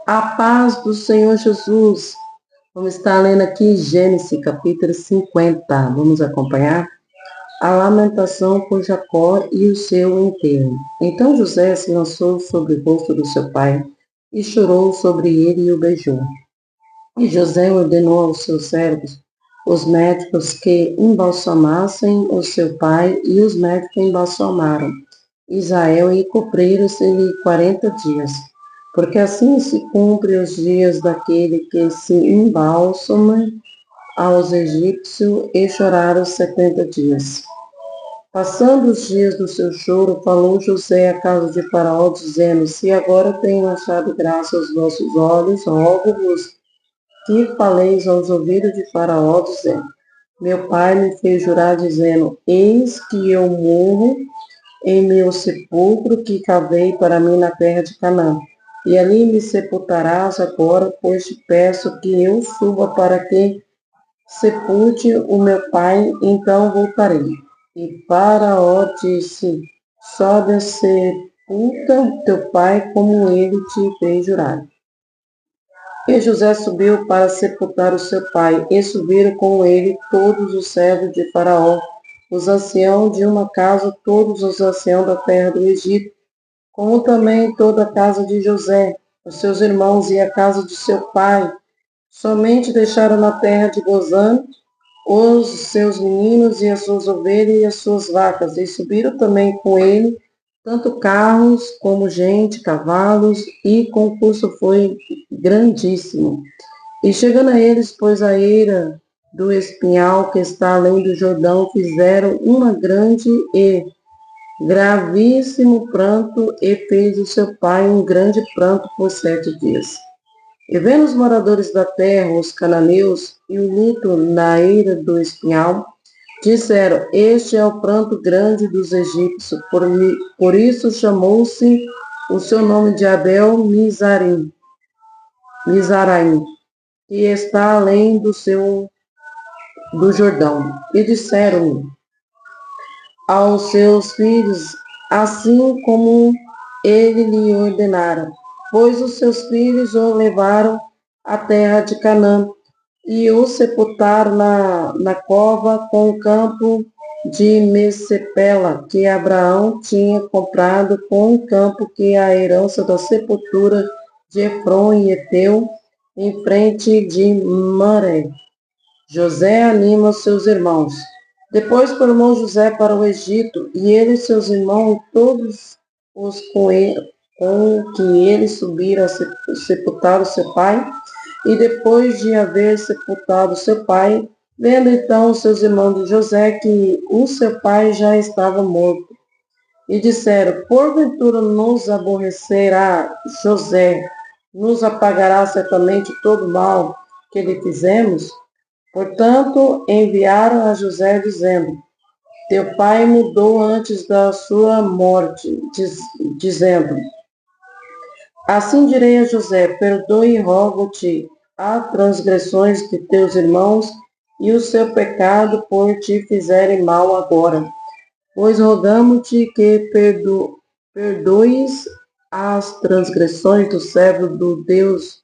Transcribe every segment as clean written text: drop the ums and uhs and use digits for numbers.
A paz do Senhor Jesus. Vamos estar lendo aqui Gênesis, capítulo 50. Vamos acompanhar a lamentação por Jacó e o seu enterro. Então José se lançou sobre o rosto do seu pai e chorou sobre ele e o beijou. E José ordenou aos seus servos, os médicos, que embalsamassem o seu pai, e os médicos embalsamaram Israel e cobriram-se-lhe 40 dias. Porque assim se cumpre os dias daquele que se embalsama aos egípcios, e choraram 70 dias. Passando os dias do seu choro, falou José à casa de Faraó, dizendo: Se agora tenho achado graça aos vossos olhos, rogo-vos que faleis aos ouvidos de Faraó, dizendo: Meu pai me fez jurar, dizendo: Eis que eu morro em meu sepulcro que cavei para mim na terra de Canaã. E ali me sepultarás agora, pois te peço que eu suba para que sepulte o meu pai, então voltarei. E Faraó disse: Sobe, sepulta teu pai, como ele te fez jurar. E José subiu para sepultar o seu pai, e subiram com ele todos os servos de Faraó, os anciãos de uma casa, todos os anciãos da terra do Egito, como também toda a casa de José, os seus irmãos e a casa de seu pai. Somente deixaram na terra de Gozã os seus meninos e as suas ovelhas e as suas vacas, e subiram também com ele tanto carros como gente, cavalos, e concurso foi grandíssimo. E chegando a eles, pois a eira do espinhal que está além do Jordão, fizeram uma grande e gravíssimo pranto, e fez o seu pai um grande pranto por 7 dias. E vendo os moradores da terra, os cananeus, e o luto na eira do espinhal, disseram: Este é o pranto grande dos egípcios, por isso chamou-se o seu nome de Abel Mizraim, que está além do Jordão. E disseram aos seus filhos, assim como ele lhe ordenara, pois os seus filhos o levaram à terra de Canaã, e o sepultaram na cova com o campo de Messepela, que Abraão tinha comprado, com o campo que é a herança da sepultura de Efron e Eteu, em frente de Mamré. José anima os seus irmãos. Depois formou José para o Egito, e ele e seus irmãos, todos os com que ele subiram a sepultar o seu pai. E depois de haver sepultado seu pai, vendo então os seus irmãos de José que o seu pai já estava morto, e disseram: Porventura nos aborrecerá José, nos apagará certamente todo o mal que lhe fizemos? Portanto, enviaram a José, dizendo: Teu pai mudou antes da sua morte, dizendo: Assim direi a José: Perdoe e rogo-te as transgressões de teus irmãos e o seu pecado por te fizerem mal agora. Pois rogamo-te que perdoes as transgressões do servo do Deus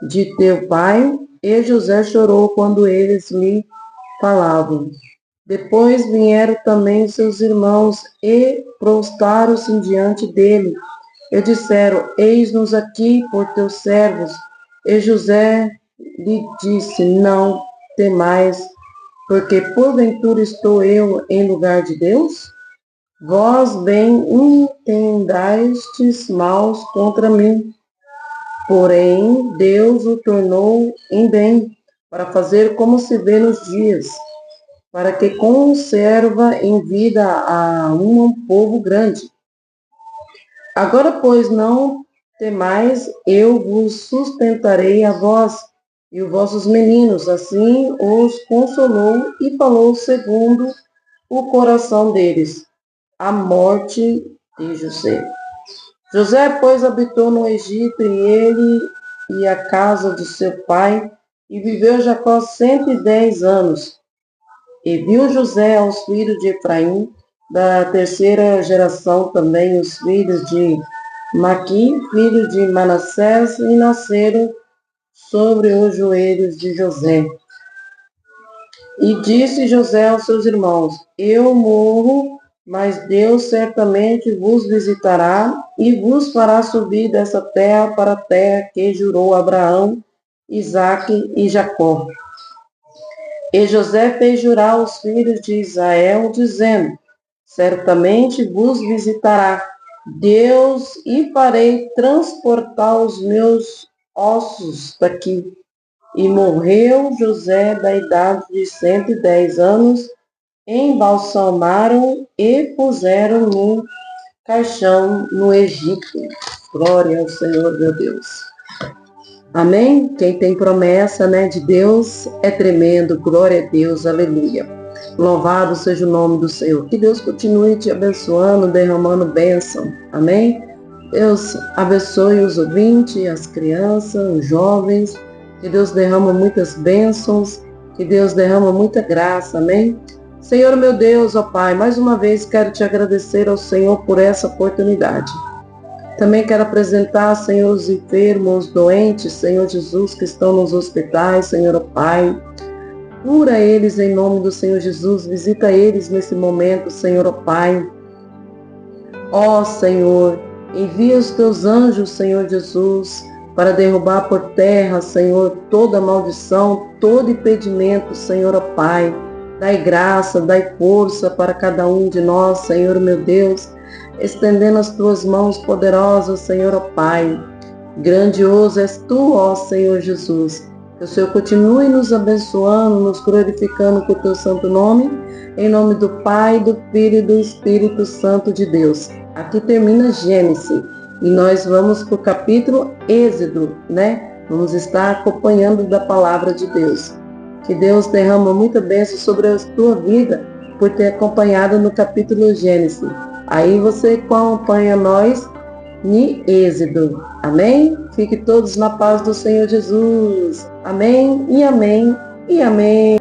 de teu pai. E José chorou quando eles lhe falavam. Depois vieram também seus irmãos e prostraram-se diante dele e disseram: Eis-nos aqui por teus servos. E José lhe disse: Não temais, porque porventura estou eu em lugar de Deus? Vós bem intendastes maus contra mim, porém Deus o tornou em bem, para fazer como se vê nos dias, para que conserva em vida a um povo grande. Agora, pois, não temais, eu vos sustentarei a vós e os vossos meninos. Assim os consolou e falou segundo o coração deles, a morte de José. José, pois, habitou no Egito, e ele e a casa de seu pai, e viveu Jacó 110 anos. E viu José aos filhos de Efraim, Da terceira geração também os filhos de Maqui, filho de Manassés, e nasceram sobre os joelhos de José. E disse José aos seus irmãos: Eu morro, mas Deus certamente vos visitará e vos fará subir dessa terra para a terra que jurou Abraão, Isaque e Jacó. E José fez jurar os filhos de Israel, dizendo: Certamente vos visitará Deus e farei transportar os meus ossos daqui. E morreu José da idade de 110 anos, embalsamaram e puseram no caixão no Egito. Glória ao Senhor, meu Deus. Amém? Quem tem promessa, de Deus é tremendo. Glória a Deus, aleluia. Louvado seja o nome do Senhor. Que Deus continue te abençoando, derramando bênção. Amém? Deus abençoe os ouvintes, as crianças, os jovens. Que Deus derrama muitas bênçãos. Que Deus derrama muita graça. Amém? Senhor, meu Deus, ó Pai, mais uma vez quero te agradecer ao Senhor por essa oportunidade. Também quero apresentar, Senhor, os enfermos, os doentes, Senhor Jesus, que estão nos hospitais, Senhor, ó Pai. Cura eles em nome do Senhor Jesus, visita eles nesse momento, Senhor, ó Pai. Ó Senhor, envia os teus anjos, Senhor Jesus, para derrubar por terra, Senhor, toda maldição, todo impedimento, Senhor, ó Pai. Dai graça, dai força para cada um de nós, Senhor, meu Deus, estendendo as tuas mãos poderosas, Senhor, ó Pai. Grandioso és tu, ó Senhor Jesus. Que o Senhor continue nos abençoando, nos glorificando com o teu santo nome, em nome do Pai, do Filho e do Espírito Santo de Deus. Aqui termina Gênesis e nós vamos para o capítulo Êxodo, Vamos estar acompanhando da palavra de Deus. Que Deus derrama muita bênção sobre a tua vida por ter acompanhado no capítulo Gênesis. Aí você acompanha nós em Êxodo. Amém? Fique todos na paz do Senhor Jesus. Amém e amém e amém.